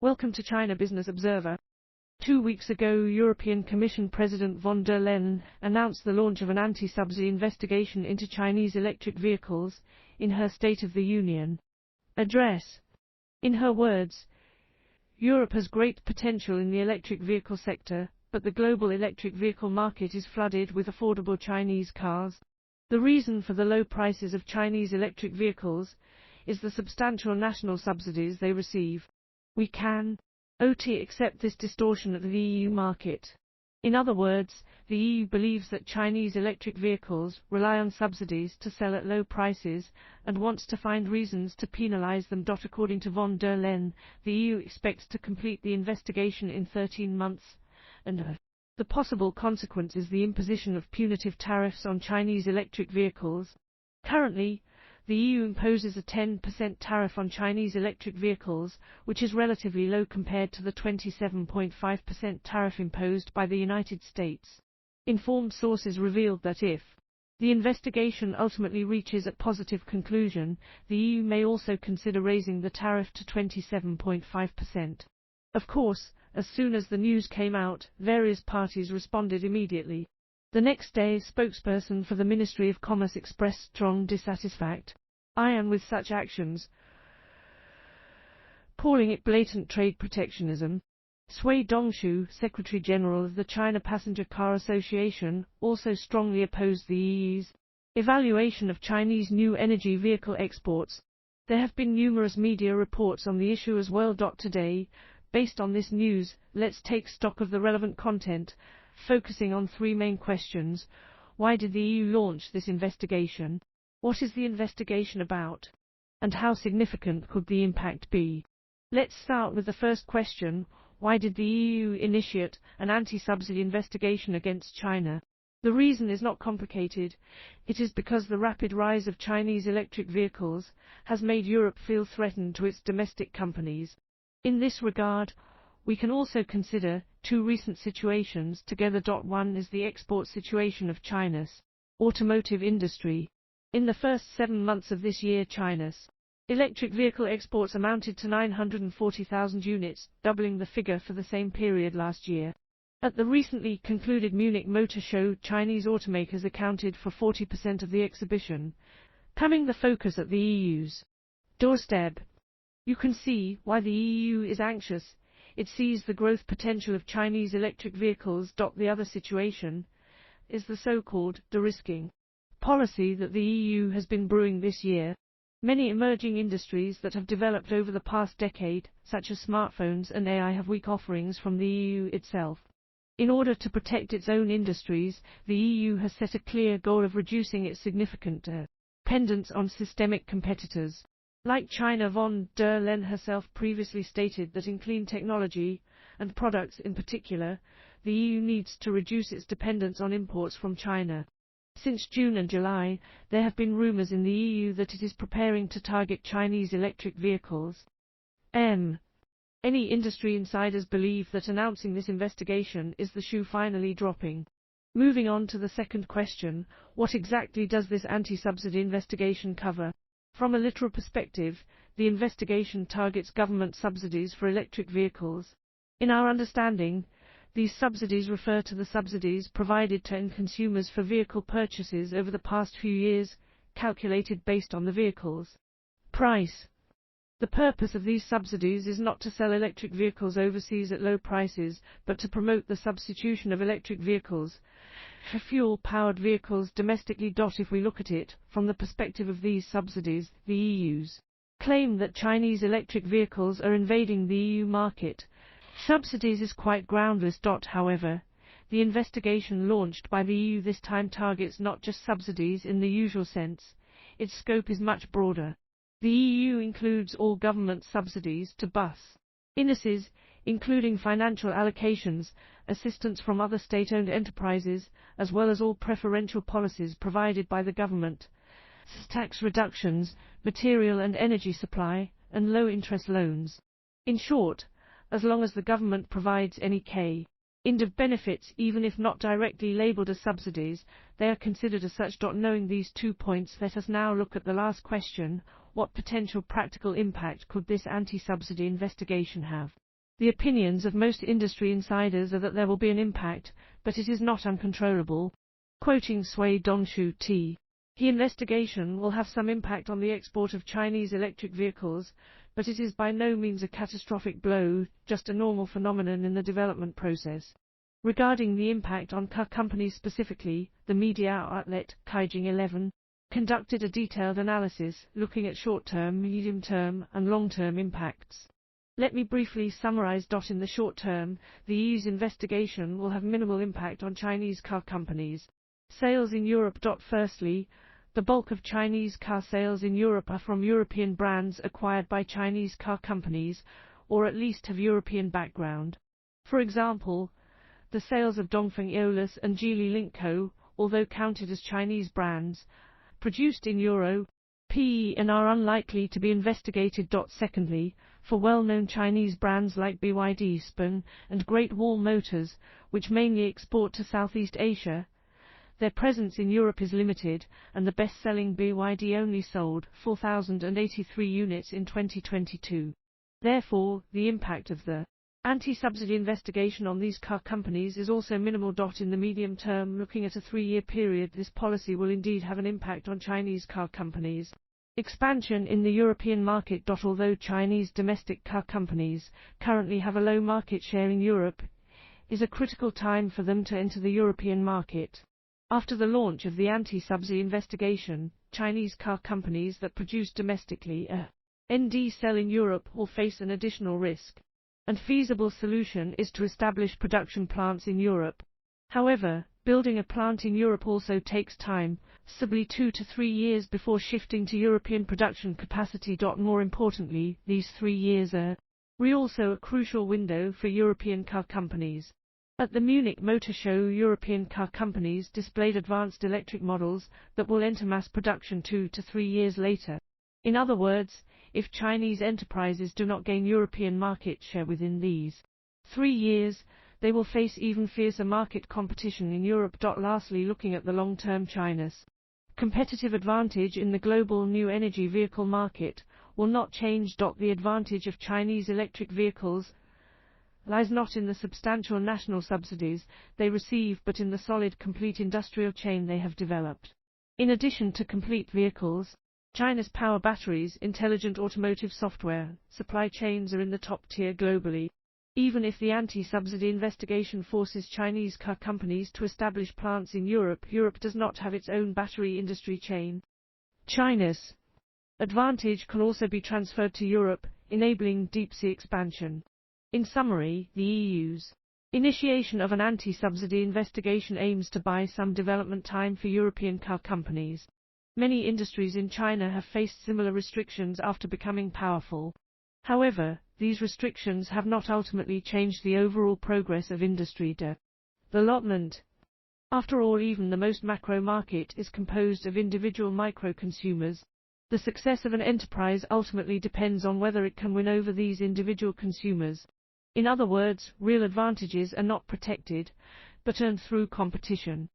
Welcome to China Business Observer. 2 weeks ago, European Commission President von der Leyen announced the launch of an anti-subsidy investigation into Chinese electric vehicles in her State of the Union address. In her words, Europe has great potential in the electric vehicle sector, but the global electric vehicle market is flooded with affordable Chinese cars. The reason for the low prices of Chinese electric vehicles is the substantial national subsidies they receive. We cannot accept this distortion of the EU market. In other words, the EU believes that Chinese electric vehicles rely on subsidies to sell at low prices and wants to find reasons to penalize them. According to von der Leyen, the EU expects to complete the investigation in 13 months, and the possible consequence is the imposition of punitive tariffs on Chinese electric vehicles. Currently, the EU imposes a 10% tariff on Chinese electric vehicles, which is relatively low compared to the 27.5% tariff imposed by the United States. Informed sources revealed that if the investigation ultimately reaches a positive conclusion, the EU may also consider raising the tariff to 27.5%. Of course, as soon as the news came out, various parties responded immediately. The next day, a spokesperson for the Ministry of Commerce expressed strong dissatisfaction with such actions, calling it blatant trade protectionism. Cui Dongshu, Secretary General of the China Passenger Car Association, also strongly opposed the EU's evaluation of Chinese new energy vehicle exports. There have been numerous media reports on the issue as well. Today, based on this news, let's take stock of the relevant content, focusing on three main questions. Why did the EU launch this investigation? What is the investigation about? And how significant could the impact be? Let's start with the first question. Why did the EU initiate an anti-subsidy investigation against China? The reason is not complicated. It is because the rapid rise of Chinese electric vehicles has made Europe feel threatened to its domestic companies. In this regard, we can also consider two recent situations together. One is the export situation of China's automotive industry. In the first 7 months of this year, China's electric vehicle exports amounted to 940,000 units, doubling the figure for the same period last year. At the recently concluded Munich Motor Show, Chinese automakers accounted for 40% of the exhibition, becoming the focus at the EU's doorstep. You can see why the EU is anxious. It sees the growth potential of Chinese electric vehicles. The other situation is the so-called de-risking policy that the EU has been brewing this year. Many emerging industries that have developed over the past decade, such as smartphones and AI, have weak offerings from the EU itself. In order to protect its own industries, the EU has set a clear goal of reducing its significant dependence on systemic competitors. Like China, von der Leyen herself previously stated that in clean technology, and products in particular, the EU needs to reduce its dependence on imports from China. Since June and July, there have been rumors in the EU that it is preparing to target Chinese electric vehicles. Any industry insiders believe that announcing this investigation is the shoe finally dropping. Moving on to the second question, what exactly does this anti-subsidy investigation cover? From a literal perspective, the investigation targets government subsidies for electric vehicles. In our understanding, these subsidies refer to the subsidies provided to end consumers for vehicle purchases over the past few years, calculated based on the vehicle's price. The purpose of these subsidies is not to sell electric vehicles overseas at low prices, but to promote the substitution of electric vehicles for fuel-powered vehicles domestically. If we look at it from the perspective of these subsidies, the EU's claim that Chinese electric vehicles are invading the EU market subsidies is quite groundless. However, the investigation launched by the EU this time targets not just subsidies in the usual sense. Its scope is much broader. The EU includes all government subsidies to bus industries, including financial allocations, assistance from other state-owned enterprises, as well as all preferential policies provided by the government, tax reductions, material and energy supply, and low-interest loans. In short, as long as the government provides any kind of benefits, even if not directly labeled as subsidies, they are considered as such. Knowing these 2 points, let us now look at the last question. What potential practical impact could this anti-subsidy investigation have? The opinions of most industry insiders are that there will be an impact, but it is not uncontrollable. Quoting Sui Dongshu T. The investigation will have some impact on the export of Chinese electric vehicles, but it is by no means a catastrophic blow, just a normal phenomenon in the development process. Regarding the impact on car companies specifically, the media outlet Caijing 11 conducted a detailed analysis looking at short-term, medium-term, and long-term impacts. Let me briefly summarize. In the short term, the EU's investigation will have minimal impact on Chinese car companies. Sales in Europe. Firstly, the bulk of Chinese car sales in Europe are from European brands acquired by Chinese car companies, or at least have European background. For example, the sales of Dongfeng Eolus and Geely Link-Co, although counted as Chinese brands, produced in Europe and are unlikely to be investigated. Secondly, for well-known Chinese brands like BYD Spun and Great Wall Motors, which mainly export to Southeast Asia, their presence in Europe is limited, and the best-selling BYD only sold 4,083 units in 2022. Therefore, the impact of the anti-subsidy investigation on these car companies is also minimal. In the medium term, looking at a 3-year period, this policy will indeed have an impact on Chinese car companies. Expansion in the European market. Although Chinese domestic car companies currently have a low market share in Europe, it is a critical time for them to enter the European market. After the launch of the anti-subsidy investigation, Chinese car companies that produce domestically and sell in Europe will face an additional risk. A feasible solution is to establish production plants in Europe. However, building a plant in Europe also takes time, possibly 2 to 3 years before shifting to European production capacity. More importantly, these 3 years are also a crucial window for European car companies. At the Munich Motor Show, European car companies displayed advanced electric models that will enter mass production 2 to 3 years later. In other words, if Chinese enterprises do not gain European market share within these 3 years, they will face even fiercer market competition in Europe. Lastly, looking at the long-term, China's competitive advantage in the global new energy vehicle market will not change. The advantage of Chinese electric vehicles lies not in the substantial national subsidies they receive, but in the solid, complete industrial chain they have developed. In addition to complete vehicles, China's power batteries, intelligent automotive software, supply chains are in the top tier globally. Even if the anti-subsidy investigation forces Chinese car companies to establish plants in Europe, Europe does not have its own battery industry chain. China's advantage can also be transferred to Europe, enabling deep-sea expansion. In summary, the EU's initiation of an anti-subsidy investigation aims to buy some development time for European car companies. Many industries in China have faced similar restrictions after becoming powerful. However, these restrictions have not ultimately changed the overall progress of industry development. After all, even the most macro market is composed of individual micro-consumers. The success of an enterprise ultimately depends on whether it can win over these individual consumers. In other words, real advantages are not protected, but earned through competition.